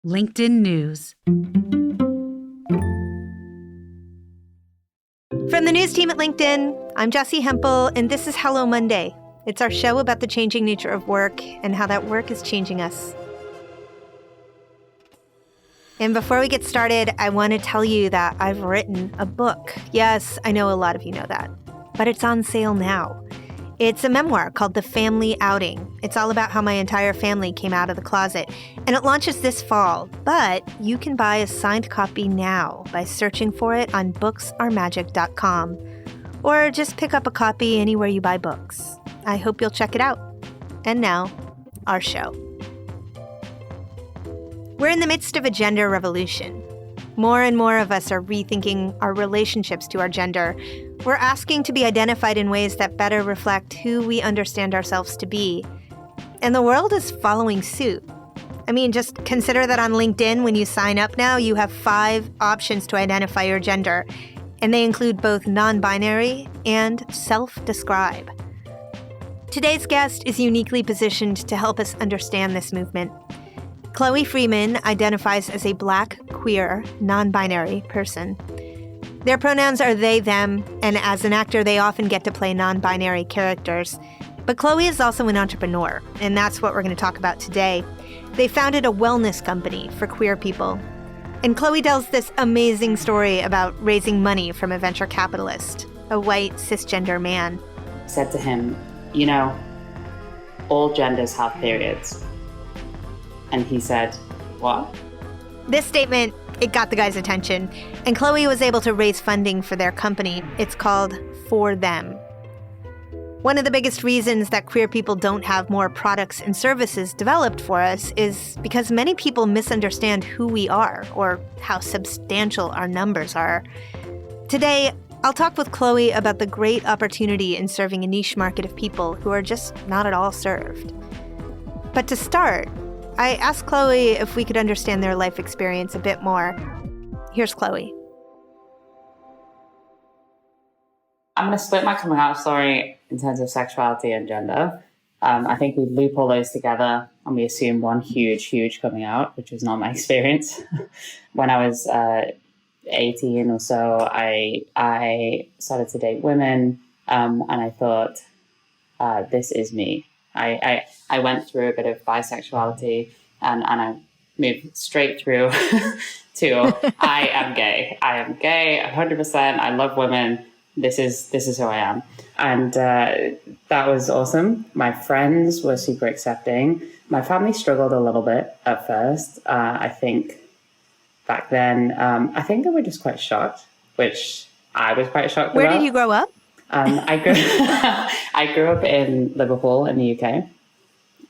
LinkedIn News. From the news team at LinkedIn, I'm Jessi Hempel, and this is Hello Monday. It's our show about the changing nature of work and how that work is changing us. And before we get started, I want to tell you that I've written a book. Yes, I know a lot of you know that, but it's on sale now. It's a memoir called The Family Outing. It's all about how my entire family came out of the closet, and it launches this fall. But you can buy a signed copy now by searching for it on booksarenmagic.com, or just pick up a copy anywhere you buy books. I hope you'll check it out. And now, our show. We're in the midst of a gender revolution. More and more of us are rethinking our relationships to our gender. We're asking to be identified in ways that better reflect who we understand ourselves to be. And the world is following suit. I mean, just consider that on LinkedIn, when you sign up now, you have 5 options to identify your gender. And they include both non-binary and self-describe. Today's guest is uniquely positioned to help us understand this movement. Chloe Freeman identifies as a Black, queer, non-binary person. Their pronouns are they, them, and as an actor, they often get to play non-binary characters. But Chloe is also an entrepreneur, and that's what we're going to talk about today. They founded a wellness company for queer people. And Chloe tells this amazing story about raising money from a venture capitalist, a white, cisgender man. I said to him, you know, all genders have periods. And he said, what? This statement, it got the guy's attention, and Chloe was able to raise funding for their company. It's called For Them. One of the biggest reasons that queer people don't have more products and services developed for us is because many people misunderstand who we are or how substantial our numbers are. Today, I'll talk with Chloe about the great opportunity in serving a niche market of people who are just not at all served. But to start, I asked Chloe if we could understand their life experience a bit more. Here's Chloe. I'm going to split my coming out story in terms of sexuality and gender. I think we loop all those together and we assume one huge coming out, which was not my experience. When I was 18 or so, I started to date women, and I thought, this is me. I went through a bit of bisexuality and I moved straight through to I am gay. I am gay 100%. I love women. This is who I am. And that was awesome. My friends were super accepting. My family struggled a little bit at first. I think back then, I think they were just quite shocked, which I was quite shocked Where about. did you grow up? I grew up in Liverpool in the UK.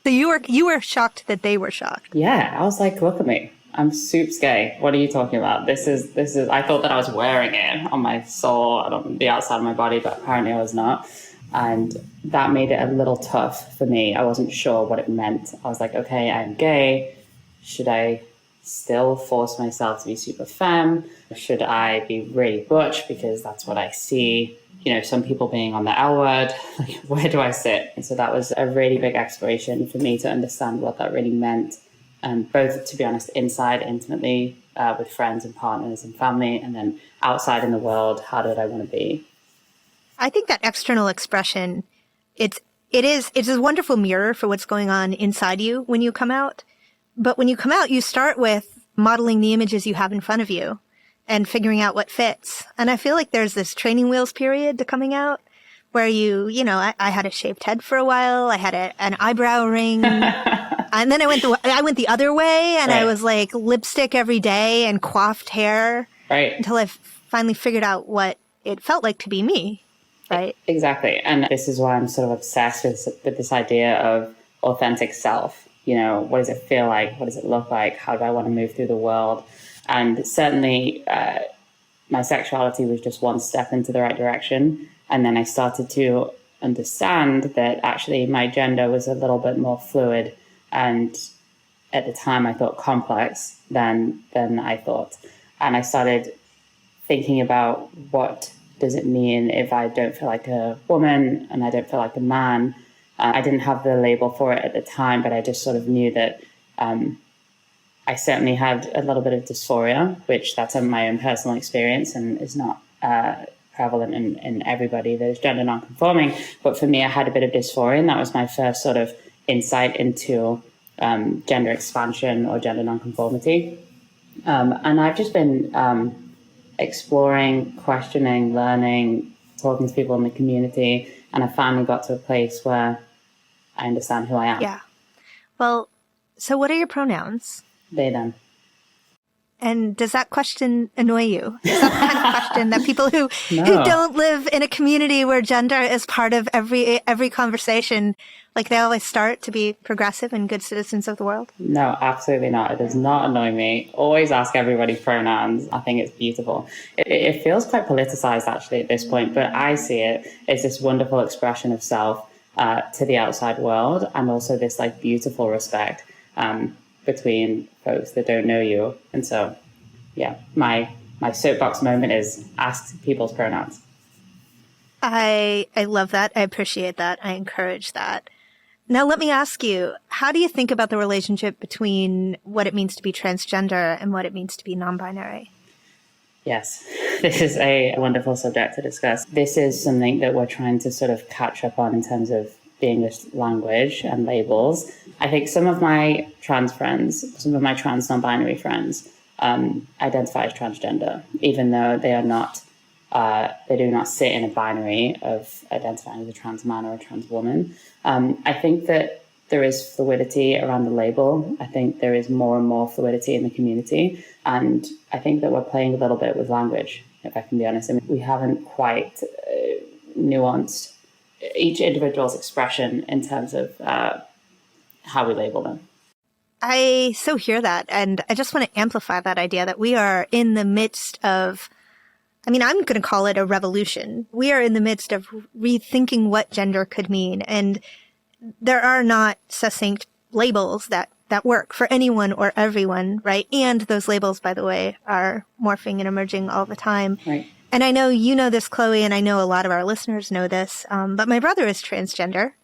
So you were shocked that they were shocked. Yeah, I was like, look at me. I'm soups gay. What are you talking about? This is, I thought that I was wearing it on my soul and on the outside of my body, but apparently I was not. And that made it a little tough for me. I wasn't sure what it meant. I was like, okay, I'm gay. Should I still force myself to be super femme? Should I be really butch because that's what I see? You know, some people being on the L word, like, where do I sit? And so that was a really big exploration for me to understand what that really meant. And both, to be honest, inside intimately with friends and partners and family, and then outside in the world, how did I want to be? I think that external expression, it's a wonderful mirror for what's going on inside you when you come out. But when you come out, you start with modeling the images you have in front of you and figuring out what fits. And I feel like there's this training wheels period to coming out where I had a shaved head for a while. I had an eyebrow ring. And then I went the other way, and right. I was like lipstick every day and coiffed hair. Right. Until I finally figured out what it felt like to be me. Right. Exactly. And this is why I'm sort of obsessed with this idea of authentic self. You know, what does it feel like? What does it look like? How do I want to move through the world? And certainly my sexuality was just one step into the right direction. And then I started to understand that actually my gender was a little bit more fluid. And at the time I thought complex than I thought. And I started thinking about what does it mean if I don't feel like a woman and I don't feel like a man. I didn't have the label for it at the time, but I just sort of knew that I I certainly had a little bit of dysphoria, which that's my own personal experience and is not prevalent in everybody that is gender nonconforming. But for me, I had a bit of dysphoria, and that was my first sort of insight into gender expansion or gender nonconformity. And I've just been exploring, questioning, learning, talking to people in the community, and I finally got to a place where I understand who I am. Yeah. Well, so what are your pronouns? They, them. And does that question annoy you? Is that the kind of question that people who don't live in a community where gender is part of every conversation, like they always start to be progressive and good citizens of the world? No, absolutely not. It does not annoy me. Always ask everybody pronouns. I think it's beautiful. It feels quite politicized actually at this point, but I see it as this wonderful expression of self to the outside world, and also this like beautiful respect between folks that don't know you. And so, yeah, my soapbox moment is ask people's pronouns. I love that. I appreciate that. I encourage that. Now, let me ask you, how do you think about the relationship between what it means to be transgender and what it means to be non-binary? Yes, this is a wonderful subject to discuss. This is something that we're trying to sort of catch up on in terms of the English language and labels. I think some of my trans friends, some of my trans non-binary friends identify as transgender, even though they are not, they do not sit in a binary of identifying as a trans man or a trans woman. I think that there is fluidity around the label. I think there is more and more fluidity in the community. And I think that we're playing a little bit with language, if I can be honest. I mean, we haven't quite nuanced each individual's expression in terms of how we label them. I so hear that. And I just want to amplify that idea that we are in the midst of, I mean, I'm going to call it a revolution. We are in the midst of rethinking what gender could mean. And there are not succinct labels that work for anyone or everyone, right? And those labels, by the way, are morphing and emerging all the time. Right. And I know you know this, Chloe, and I know a lot of our listeners know this, but my brother is transgender,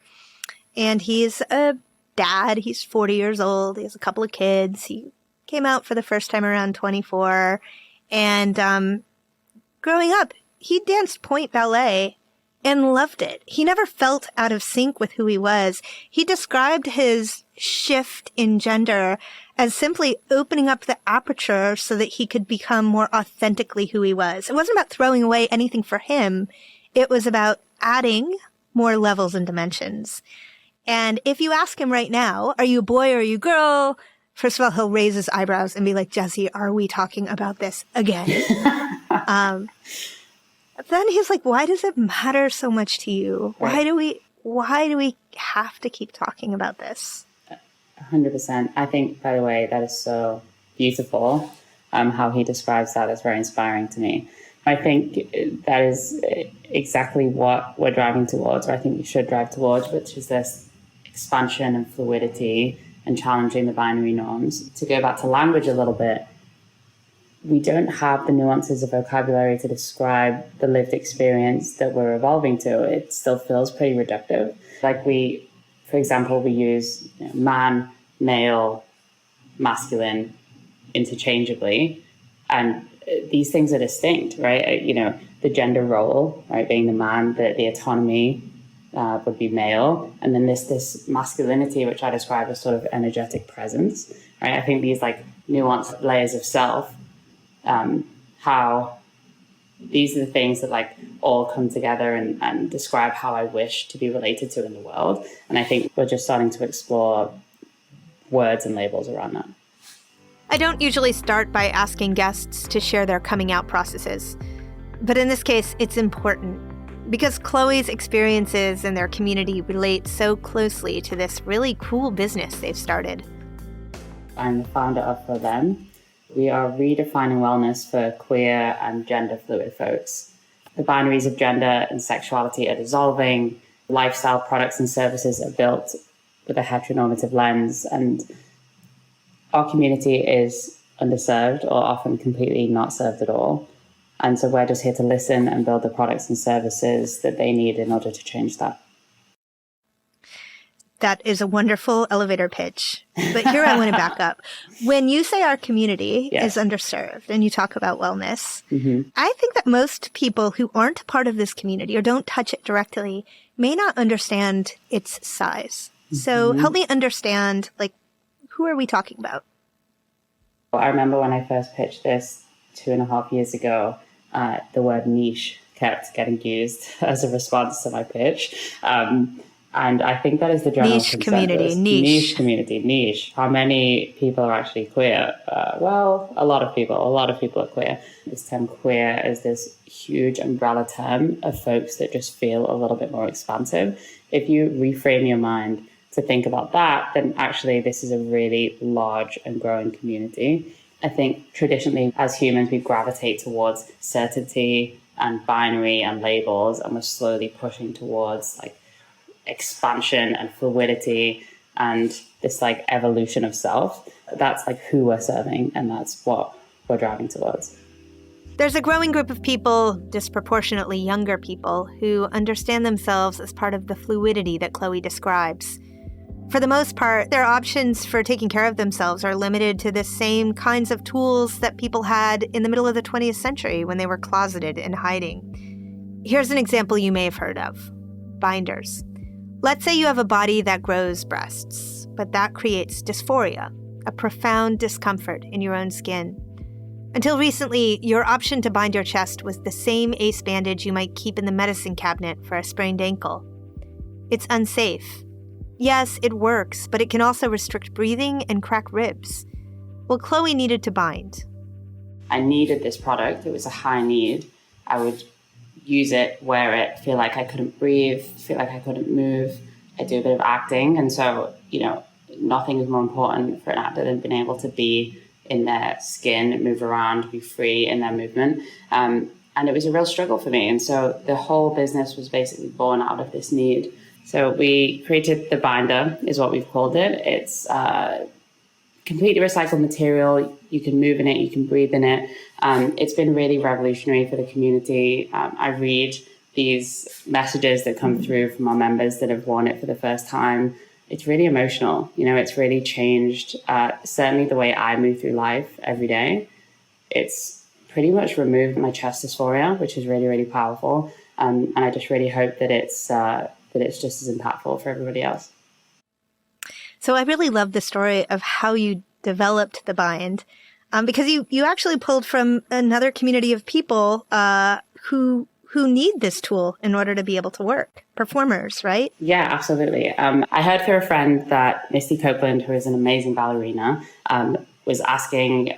and he's a dad. He's 40 years old. He has a couple of kids. He came out for the first time around 24. And growing up, he danced point ballet and loved it. He never felt out of sync with who he was. He described his shift in gender as simply opening up the aperture so that he could become more authentically who he was. It wasn't about throwing away anything for him. It was about adding more levels and dimensions. And if you ask him right now, are you a boy or are you a girl? First of all, he'll raise his eyebrows and be like, Jessi, are we talking about this again? Then he's like, why does it matter so much to you? Why do we have to keep talking about this? 100%. I think, by the way, that is so beautiful. How he describes that is very inspiring to me. I think that is exactly what we're driving towards, or I think we should drive towards, which is this expansion and fluidity and challenging the binary norms. To go back to language a little bit, we don't have the nuances of vocabulary to describe the lived experience that we're evolving to. It still feels pretty reductive. Like for example, we use man, male, masculine interchangeably, and these things are distinct, right? The gender role, right, being the man, the autonomy would be male, and then this masculinity, which I describe as sort of energetic presence, right? I think these like nuanced layers of self, how these are the things that like all come together and describe how I wish to be related to in the world. And I think we're just starting to explore words and labels around that. I don't usually start by asking guests to share their coming out processes, but in this case, it's important because Chloe's experiences and their community relate so closely to this really cool business they've started. I'm the founder of For Them. We are redefining wellness for queer and gender fluid folks. The binaries of gender and sexuality are dissolving. Lifestyle products and services are built with a heteronormative lens, and our community is underserved or often completely not served at all. And so we're just here to listen and build the products and services that they need in order to change that. That is a wonderful elevator pitch. But here I want to back up. When you say our community is underserved and you talk about wellness, I think that most people who aren't a part of this community or don't touch it directly may not understand its size. So help me understand, like, who are we talking about? Well, I remember when I first pitched this 2.5 years ago, the word niche kept getting used as a response to my pitch. And I think that is the general niche consensus. Community, niche community, niche. How many people are actually queer? Well, a lot of people. A lot of people are queer. This term queer is this huge umbrella term of folks that just feel a little bit more expansive. If you reframe your mind to think about that, then actually this is a really large and growing community. I think traditionally as humans, we gravitate towards certainty and binary and labels, and we're slowly pushing towards like expansion and fluidity and this like evolution of self. That's like who we're serving, and that's what we're driving towards. There's a growing group of people, disproportionately younger people, who understand themselves as part of the fluidity that Chloe describes. For the most part, their options for taking care of themselves are limited to the same kinds of tools that people had in the middle of the 20th century when they were closeted and hiding. Here's an example you may have heard of: binders. Let's say you have a body that grows breasts, but that creates dysphoria, a profound discomfort in your own skin. Until recently, your option to bind your chest was the same ace bandage you might keep in the medicine cabinet for a sprained ankle. It's unsafe. Yes, it works, but it can also restrict breathing and crack ribs. Well, Chloe needed to bind. I needed this product. It was a high need. I would use it, wear it, feel like I couldn't breathe, feel like I couldn't move. I do a bit of acting. And so, nothing is more important for an actor than being able to be in their skin, move around, be free in their movement. And it was a real struggle for me. And so the whole business was basically born out of this need. So we created the binder, is what we've called it. It's completely recycled material. You can move in it, you can breathe in it. It's been really revolutionary for the community. I read these messages that come through from our members that have worn it for the first time. It's really emotional. It's really changed, certainly the way I move through life every day. It's pretty much removed my chest dysphoria, which is really, really powerful. And I just really hope that it's just as impactful for everybody else. So I really love the story of how you developed the bind, because you actually pulled from another community of people who need this tool in order to be able to work. Performers, right? Yeah, absolutely. I heard through a friend that Misty Copeland, who is an amazing ballerina, was asking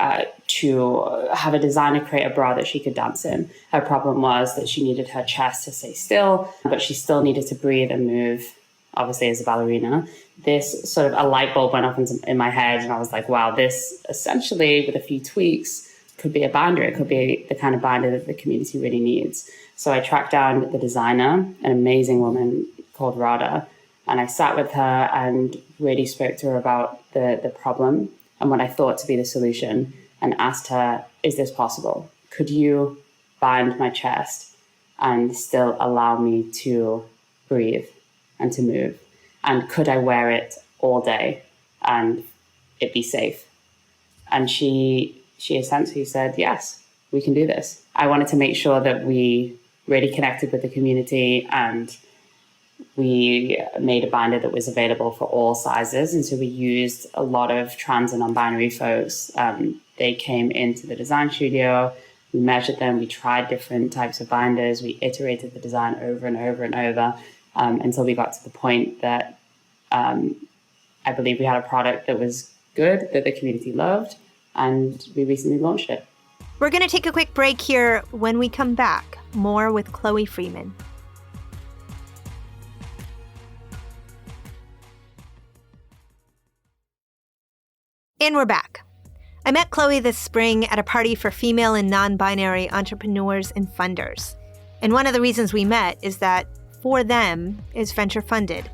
to have a designer create a bra that she could dance in. Her problem was that she needed her chest to stay still, but she still needed to breathe and move, obviously, as a ballerina. This sort of a light bulb went off in my head, and I was like, wow, this essentially, with a few tweaks, could be a binder. It could be the kind of binder that the community really needs. So I tracked down the designer, an amazing woman called Radha, and I sat with her and really spoke to her about the problem and what I thought to be the solution, and asked her, is this possible? Could you bind my chest and still allow me to breathe and to move? And could I wear it all day and it be safe? And she essentially said, yes, we can do this. I wanted to make sure that we really connected with the community, and we made a binder that was available for all sizes. And so we used a lot of trans and non-binary folks. They came into the design studio, we measured them, we tried different types of binders, we iterated the design over and over and over until we got to the point that I believe we had a product that was good, that the community loved, and we recently launched it. We're going to take a quick break here. When we come back, more with Chloe Freeman. And we're back. I met Chloe this spring at a party for female and non-binary entrepreneurs and funders. And one of the reasons we met is that For Them is venture funded.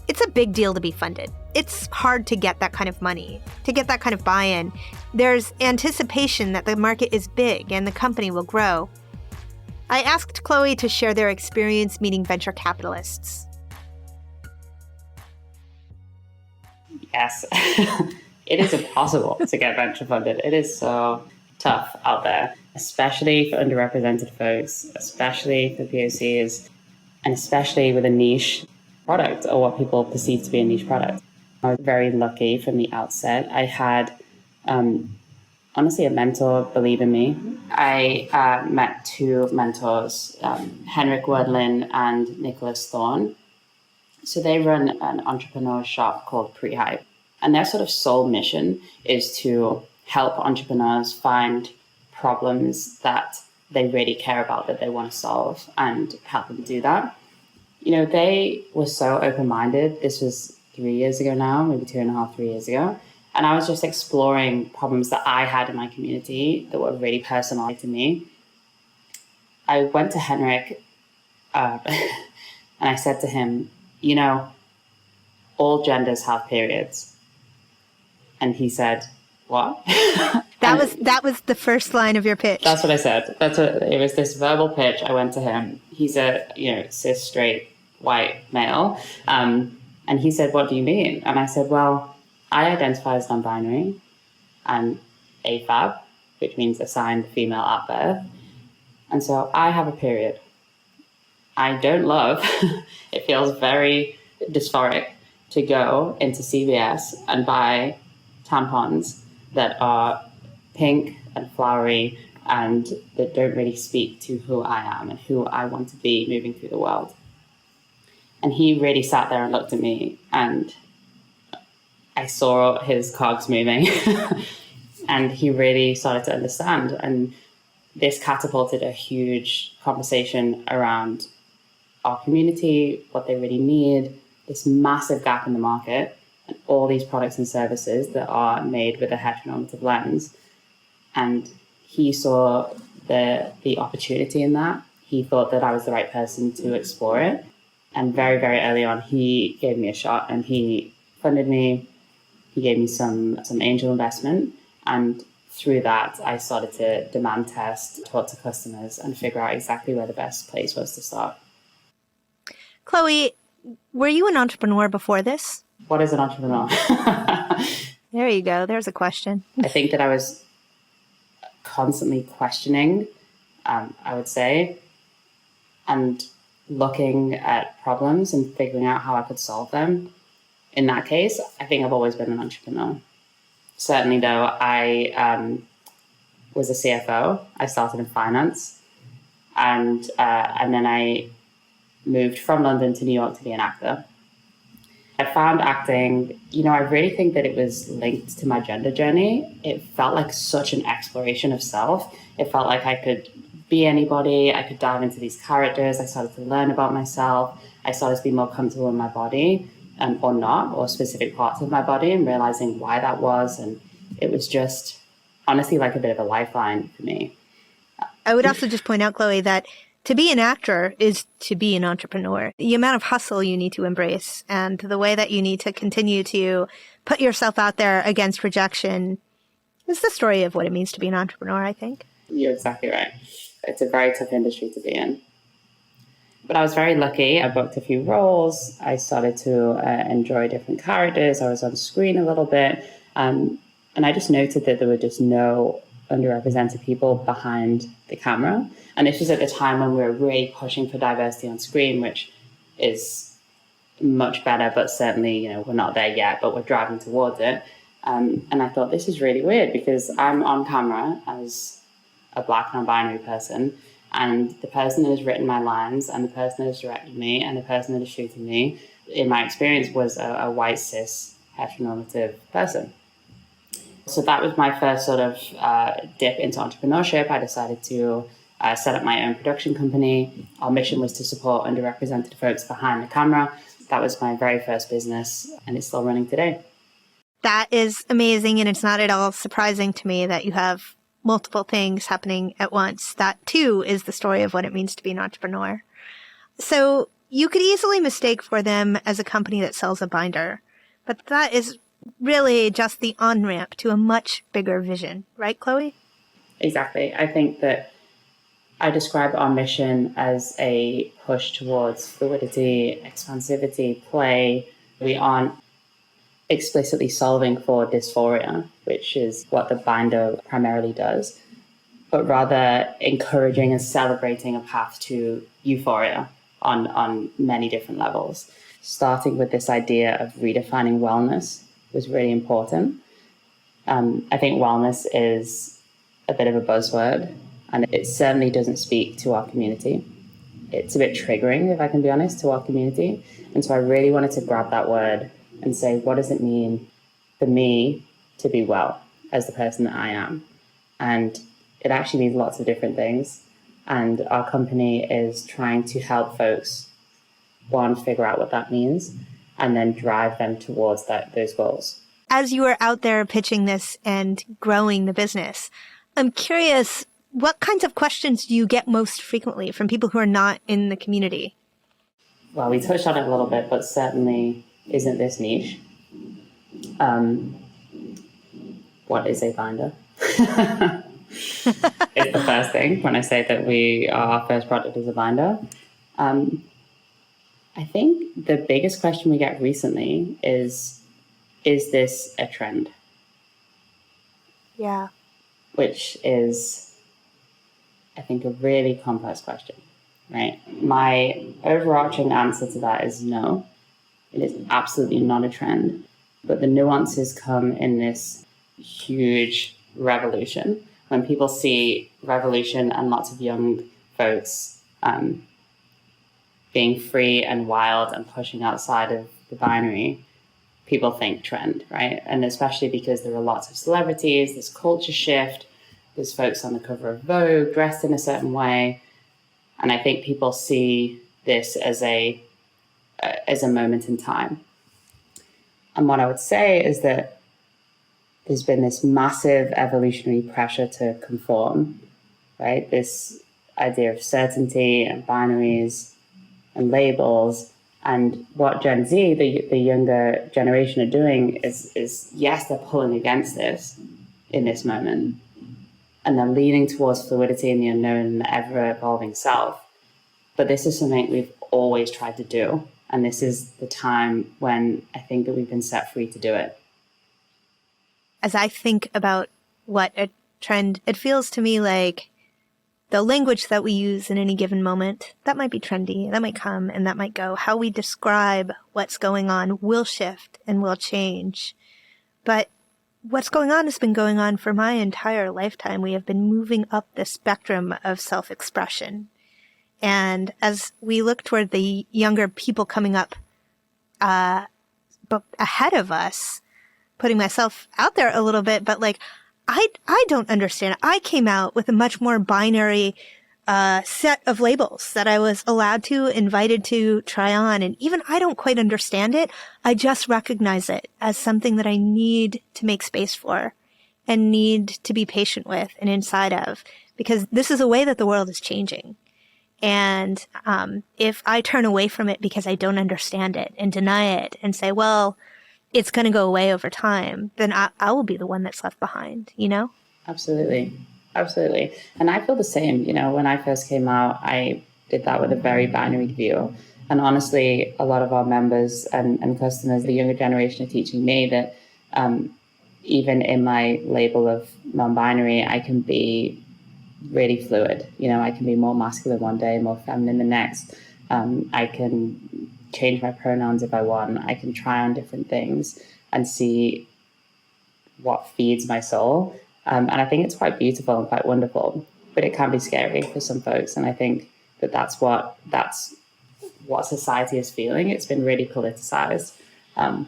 It's a big deal to be funded. It's hard to get that kind of money, to get that kind of buy-in. There's anticipation that the market is big and the company will grow. I asked Chloe to share their experience meeting venture capitalists. Yes. It is impossible to get venture funded. It is so tough out there, especially for underrepresented folks, especially for POCs, and especially with a niche product or what people perceive to be a niche product. I was very lucky from the outset. I had, honestly, a mentor believe in me. I met two mentors, Henrik Wordlin and Nicholas Thorne. So they run an entrepreneur shop called Prehype. And their sort of sole mission is to help entrepreneurs find problems that they really care about, that they want to solve, and help them do that. You know, they were so open-minded. This was 3 years ago now, maybe 2.5, 3 years ago. And I was just exploring problems that I had in my community that were really personal to me. I went to Henrik and I said to him, you know, all genders have periods. And he said, what? That was the first line of your pitch. That's what I said. It was this verbal pitch. I went to him. He's a, cis, straight, white male. And he said, what do you mean? And I said, well, I identify as non-binary. I'm AFAB, which means assigned female at birth. And so I have a period. I don't love, it feels very dysphoric to go into CVS and buy tampons that are pink and flowery and that don't really speak to who I am and who I want to be moving through the world. And he really sat there and looked at me, and I saw his cogs moving and he really started to understand. And this catapulted a huge conversation around our community, what they really need, this massive gap in the market, and all these products and services that are made with a heteronormative lens. And he saw the opportunity in that. He thought that I was the right person to explore it. And very, very early on, he gave me a shot and he funded me. He gave me some angel investment. And through that, I started to demand test, talk to customers, and figure out exactly where the best place was to start. Chloe, were you an entrepreneur before this? What is an entrepreneur? There you go. There's a question. I think that I was constantly questioning, I would say, and looking at problems and figuring out how I could solve them. In that case, I think I've always been an entrepreneur. Certainly, though, I was a CFO. I started in finance, and then I moved from London to New York to be an actor. I found acting, I really think that it was linked to my gender journey. It felt like such an exploration of self. It felt like I could be anybody. I could dive into these characters. I started to learn about myself. I started to be more comfortable in my body, or not, or specific parts of my body, and realizing why that was. And it was just honestly like a bit of a lifeline for me. I would also just point out, Chloe, that to be an actor is to be an entrepreneur. The amount of hustle you need to embrace and the way that you need to continue to put yourself out there against rejection is the story of what it means to be an entrepreneur, I think. You're exactly right. It's a very tough industry to be in. But I was very lucky. I booked a few roles. I started to enjoy different characters. I was on screen a little bit. And I just noted that there were just no underrepresented people behind the camera. And this was at the time when we were really pushing for diversity on screen, which is much better, but certainly, we're not there yet, but we're driving towards it. And I thought, this is really weird because I'm on camera as a Black non-binary person, and the person that has written my lines and the person that has directed me and the person that is shooting me, in my experience, was a white, cis, heteronormative person. So that was my first sort of dip into entrepreneurship. I decided to set up my own production company. Our mission was to support underrepresented folks behind the camera. That was my very first business, and it's still running today. That is amazing, and it's not at all surprising to me that you have multiple things happening at once. That, too, is the story of what it means to be an entrepreneur. So you could easily mistake for them as a company that sells a binder, but that is really just the on-ramp to a much bigger vision. Right, Chloe? Exactly. I think that I describe our mission as a push towards fluidity, expansivity, play. We aren't explicitly solving for dysphoria, which is what the binder primarily does, but rather encouraging and celebrating a path to euphoria on many different levels. Starting with this idea of redefining wellness was really important. I think wellness is a bit of a buzzword, and it certainly doesn't speak to our community. It's a bit triggering, if I can be honest, to our community. And so I really wanted to grab that word and say, what does it mean for me to be well as the person that I am? And it actually means lots of different things. And our company is trying to help folks, one, figure out what that means, and then drive them towards those goals. As you are out there pitching this and growing the business, I'm curious, what kinds of questions do you get most frequently from people who are not in the community? Well, we touched on it a little bit, but certainly isn't this niche. What is a binder? It's the first thing when I say that our first product is a binder. I think the biggest question we get recently is this a trend? Yeah. Which is, I think, a really complex question, right? My overarching answer to that is no. It is absolutely not a trend. But the nuances come in this huge revolution. When people see revolution and lots of young folks being free and wild and pushing outside of the binary, people think trend, right? And especially because there are lots of celebrities, there's culture shift, there's folks on the cover of Vogue dressed in a certain way. And I think people see this as a moment in time. And what I would say is that there's been this massive evolutionary pressure to conform, right? This idea of certainty and binaries and labels. And what Gen Z, the younger generation, are doing is yes, they're pulling against this in this moment. And they're leaning towards fluidity and the unknown and the ever-evolving self. But this is something we've always tried to do. And this is the time when I think that we've been set free to do it. As I think about what a trend, it feels to me like the language that we use in any given moment, that might be trendy, that might come and that might go. How we describe what's going on will shift and will change. But what's going on has been going on for my entire lifetime. We have been moving up the spectrum of self-expression. And as we look toward the younger people coming up but ahead of us, putting myself out there a little bit, but like, I don't understand. I came out with a much more binary set of labels that I was allowed to, invited to try on. And even I don't quite understand it. I just recognize it as something that I need to make space for and need to be patient with and inside of, because this is a way that the world is changing. And if I turn away from it because I don't understand it and deny it and say, well, it's going to go away over time, then I will be the one that's left behind, you know? Absolutely. Absolutely. And I feel the same. You know, when I first came out, I did that with a very binary view. And honestly, a lot of our members and customers, the younger generation, are teaching me that even in my label of non-binary, I can be really fluid. You know, I can be more masculine one day, more feminine the next. I can change my pronouns if I want. I can try on different things and see what feeds my soul. And I think it's quite beautiful and quite wonderful, but it can be scary for some folks. And I think that's what society is feeling. It's been really politicized. And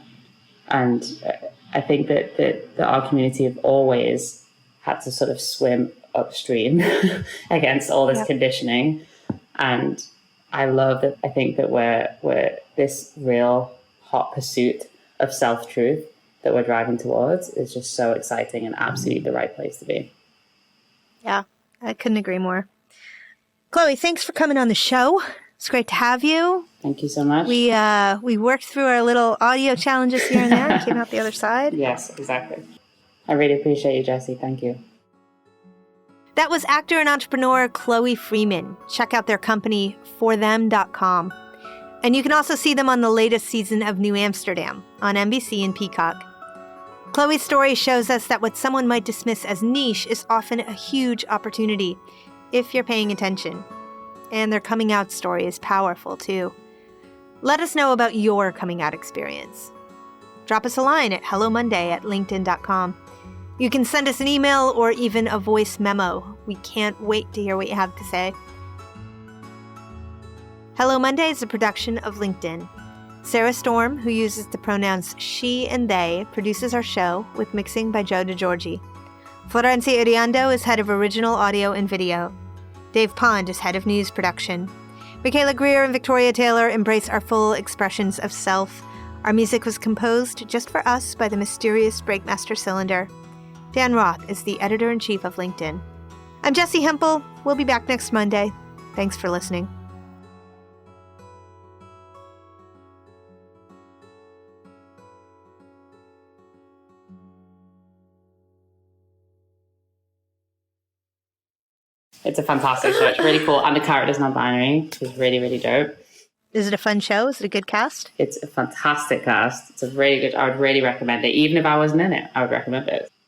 I think that our community have always had to sort of swim upstream against all this conditioning. And I love that. I think that we're this real hot pursuit of self-truth that we're driving towards is just so exciting and absolutely the right place to be. Yeah, I couldn't agree more. Chloe, thanks for coming on the show. It's great to have you. Thank you so much. We worked through our little audio challenges here and there and came out the other side. Yes, exactly. I really appreciate you, Jessi. Thank you. That was actor and entrepreneur Chloe Freeman. Check out their company, forthem.com. And you can also see them on the latest season of New Amsterdam on NBC and Peacock. Chloe's story shows us that what someone might dismiss as niche is often a huge opportunity if you're paying attention. And their coming out story is powerful too. Let us know about your coming out experience. Drop us a line at hellomonday@linkedin.com. You can send us an email or even a voice memo. We can't wait to hear what you have to say. Hello Monday is a production of LinkedIn. Sarah Storm, who uses the pronouns she and they, produces our show with mixing by Joe DeGiorgi. Florencia Iriando is head of original audio and video. Dave Pond is head of news production. Michaela Greer and Victoria Taylor embrace our full expressions of self. Our music was composed just for us by the mysterious Breakmaster Cylinder. Dan Roth is the editor-in-chief of LinkedIn. I'm Jessi Hempel. We'll be back next Monday. Thanks for listening. It's a fantastic show. It's really cool. And the character's non-binary, which is really, really dope. Is it a fun show? Is it a good cast? It's a fantastic cast. It's a really good, I would really recommend it. Even if I wasn't in it, I would recommend it.